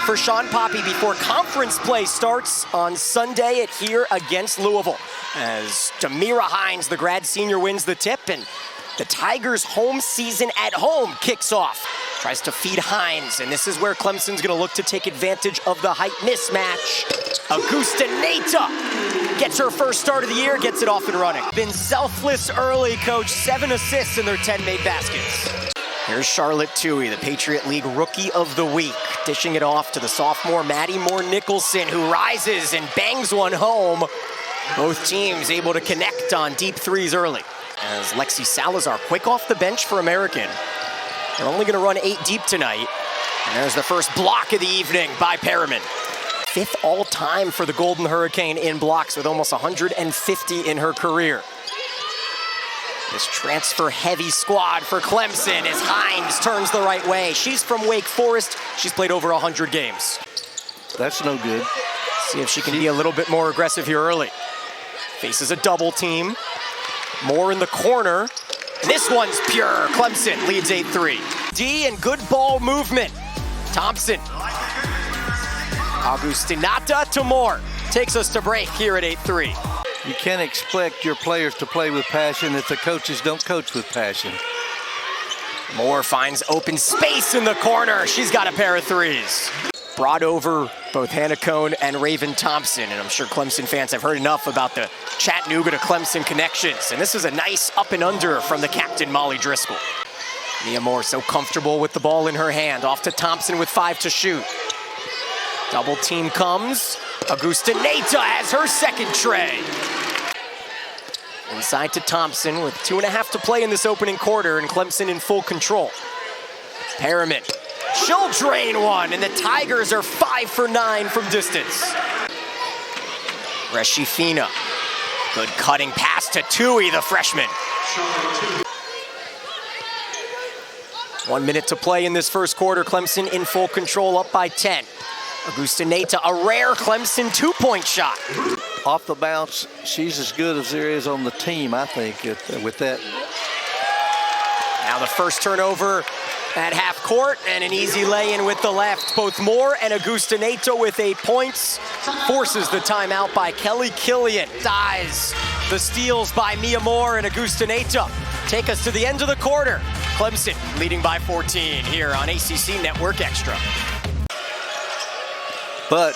for Sean Poppy before conference play starts on Sunday here against Louisville. As Demira Hines, the grad senior, wins the tip, and the Tigers' home season at home kicks off. Tries to feed Hines, and this is where Clemson's gonna look to take advantage of the height mismatch. Augustinaite gets her first start of the year, gets it off and running. Been selfless early, coach. 7 assists in their 10 made baskets. Here's Charlotte Toohey, the Patriot League Rookie of the Week, dishing it off to the sophomore Maddie Moore Nicholson, who rises and bangs one home. Both teams able to connect on deep threes early. As Lexi Salazar, quick off the bench for American. They're only gonna run 8 deep tonight. And there's the first block of the evening by Periman. 5th all-time for the Golden Hurricane in blocks with almost 150 in her career. This transfer-heavy squad for Clemson as Hines turns the right way. She's from Wake Forest. She's played over 100 games. That's no good. See if she can be a little bit more aggressive here early. Faces a double team. Moore in the corner. This one's pure. Clemson leads 8-3. D and good ball movement. Thompson. Augustinaite to Moore. Takes us to break here at 8-3. You can't expect your players to play with passion if the coaches don't coach with passion. Moore finds open space in the corner. She's got a pair of threes. Brought over both Hannah Cohn and Raven Thompson, and I'm sure Clemson fans have heard enough about the Chattanooga to Clemson connections, and this is a nice up and under from the captain, Molly Driscoll. Mia Moore so comfortable with the ball in her hand, off to Thompson with 5 to shoot. Double team comes. Augustinaite has her second tray. Inside to Thompson with 2.5 to play in this opening quarter, and Clemson in full control. Periman. She'll drain one, and the Tigers are 5 for 9 from distance. Reshifina. Good cutting pass to Toohey, the freshman. 1 minute to play in this first quarter. Clemson in full control, up by 10. Augustinaite, a rare Clemson 2-point shot. Off the bounce, she's as good as there is on the team, I think, with that. Now the first turnover at half court, and an easy lay-in with the left. Both Moore and Augustinaite with 8 points. Forces the timeout by Kelly Killian. Dies the steals by Mia Moore and Augustinaite. Take us to the end of the quarter. Clemson leading by 14 here on ACC Network Extra. But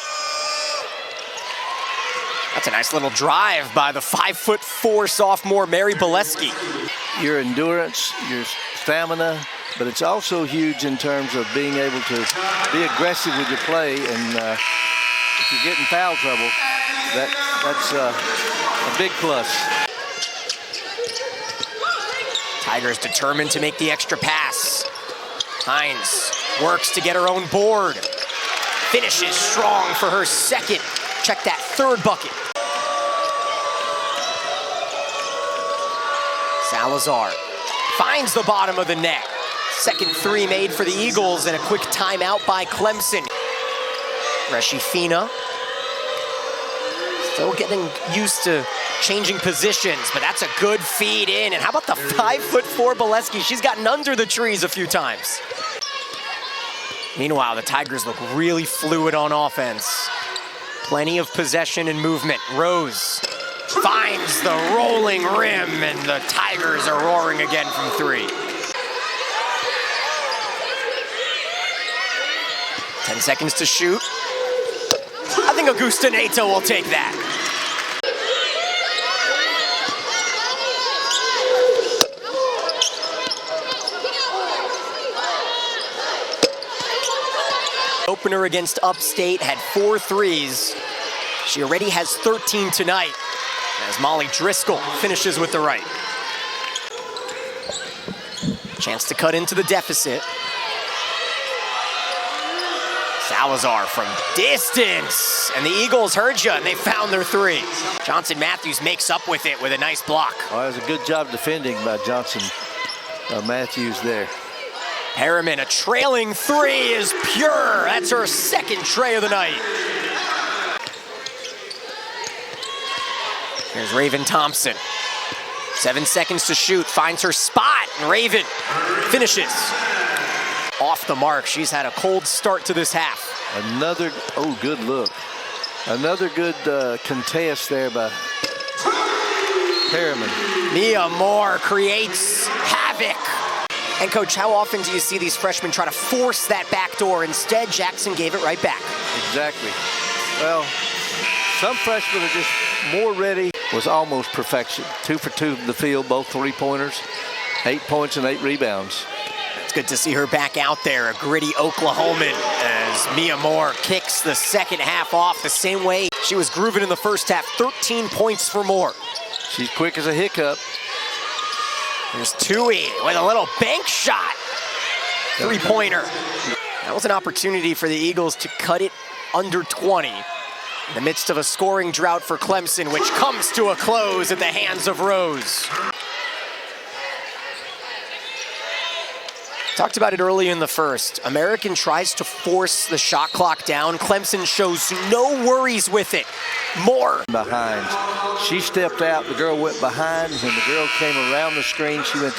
that's a nice little drive by the 5'4" sophomore Mary Boleski. Your endurance, your stamina, but it's also huge in terms of being able to be aggressive with your play. And if you get in foul trouble, that's a big plus. Tigers determined to make the extra pass. Hines works to get her own board. Finishes strong for her second. Check that third bucket. Salazar finds the bottom of the net. Second 3 made for the Eagles, and a quick timeout by Clemson. Reshifina still getting used to changing positions, but that's a good feed in. And how about the 5'4" Boleski? She's gotten under the trees a few times. Meanwhile, the Tigers look really fluid on offense. Plenty of possession and movement. Rose finds the rolling rim, and the Tigers are roaring again from 3. 10 seconds to shoot. I think Augustinaite will take that. Opener against Upstate had 4 threes. She already has 13 tonight as Molly Driscoll finishes with the right. Chance to cut into the deficit. Salazar from distance, and the Eagles heard you, and they found their 3. Johnson Matthews makes up with it with a nice block. Oh, that was a good job defending by Johnson Matthews there. Periman, a trailing 3 is pure. That's her second tray of the night. Here's Raven Thompson. 7 seconds to shoot, finds her spot, and Raven finishes. Off the mark, she's had a cold start to this half. Another, oh, good look. Another good contest there by Periman. Mia Moore creates havoc. And Coach, how often do you see these freshmen try to force that back door? Instead, Jackson gave it right back. Exactly. Well, some freshmen are just more ready. Was almost perfection. 2 for 2 from the field, both three-pointers. 8 points and 8 rebounds. It's good to see her back out there, a gritty Oklahoman, as Mia Moore kicks the second half off the same way she was grooving in the first half. 13 points for Moore. She's quick as a hiccup. There's Tui with a little bank shot. Three-pointer. That was an opportunity for the Eagles to cut it under 20. In the midst of a scoring drought for Clemson, which comes to a close at the hands of Rose. Talked about it early in the first. American tries to force the shot clock down. Clemson shows no worries with it. Moore. Behind. She stepped out, the girl went behind. When the girl came around the screen, she went.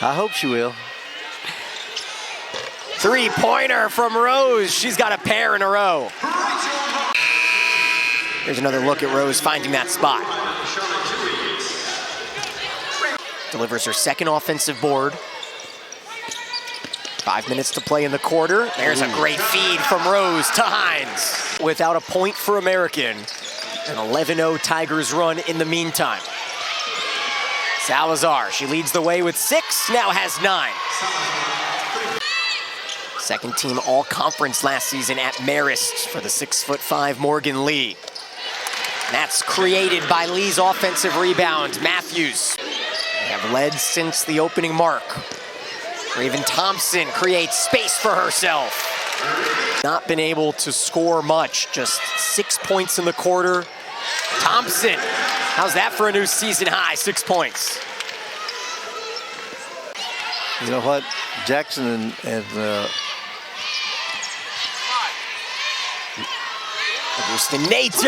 I hope she will. Three-pointer from Rose. She's got a pair in a row. Here's another look at Rose finding that spot. Delivers her second offensive board. 5 minutes to play in the quarter. There's a great feed from Rose to Hines. Without a point for American. An 11-0 Tigers run in the meantime. Salazar, she leads the way with 6, now has 9. Second team all-conference last season at Marist for the 6'5" Morgan Lee. And that's created by Lee's offensive rebound. Matthews. They have led since the opening mark. Raven Thompson creates space for herself. Not been able to score much, just 6 points in the quarter. Thompson, how's that for a new season high, 6 points? You know what, Jackson and Augustinaite,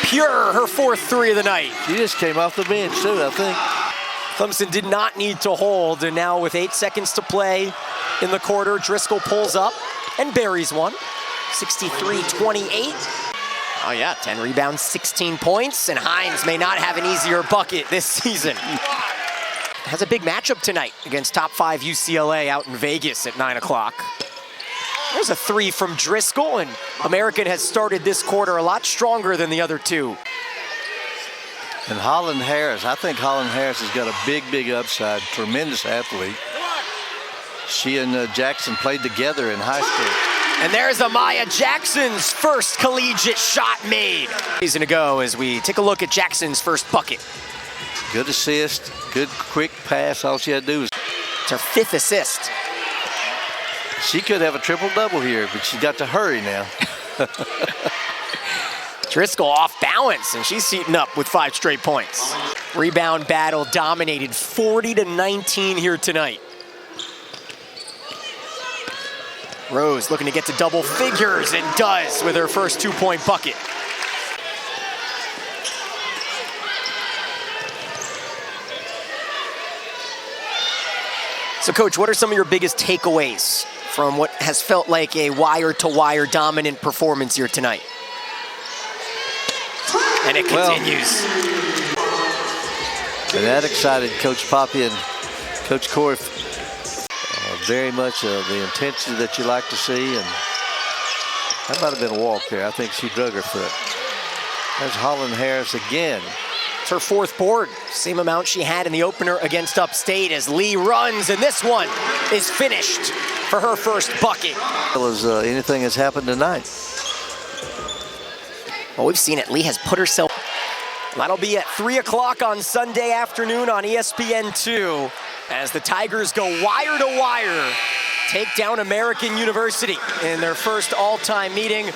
pure, her 4th 3 of the night. She just came off the bench too, I think. Clemson did not need to hold, and now with 8 seconds to play in the quarter, Driscoll pulls up and buries one. 63-28. Oh yeah, 10 rebounds, 16 points, and Hines may not have an easier bucket this season. Has a big matchup tonight against top 5 UCLA out in Vegas at 9 o'clock. There's a 3 from Driscoll, and American has started this quarter a lot stronger than the other 2. And Holland Harris, I think Holland Harris has got a big upside, tremendous athlete. She and Jackson played together in high school. And there's Amaya Jackson's first collegiate shot made. Season ago as we take a look at Jackson's first bucket. Good assist, good quick pass. All she had to do was. It's her 5th assist. She could have a triple-double here, but she got to hurry now. Driscoll off balance, and she's heating up with 5 straight points. Rebound battle dominated 40-19 here tonight. Rose looking to get to double figures and does with her first 2-point bucket. So Coach, what are some of your biggest takeaways from what has felt like a wire-to-wire dominant performance here tonight? And it continues. And that excited Coach Poppy and Coach Corey very much the intensity that you like to see. And that might have been a walk there. I think she drug her foot. There's Holland Harris again. It's her 4th board, same amount she had in the opener against Upstate as Lee runs, and this one is finished for her first bucket. As anything has happened tonight. Well, we've seen it. Lee has put herself. That'll be at 3 o'clock on Sunday afternoon on ESPN2 as the Tigers go wire to wire, take down American University in their first all-time meeting.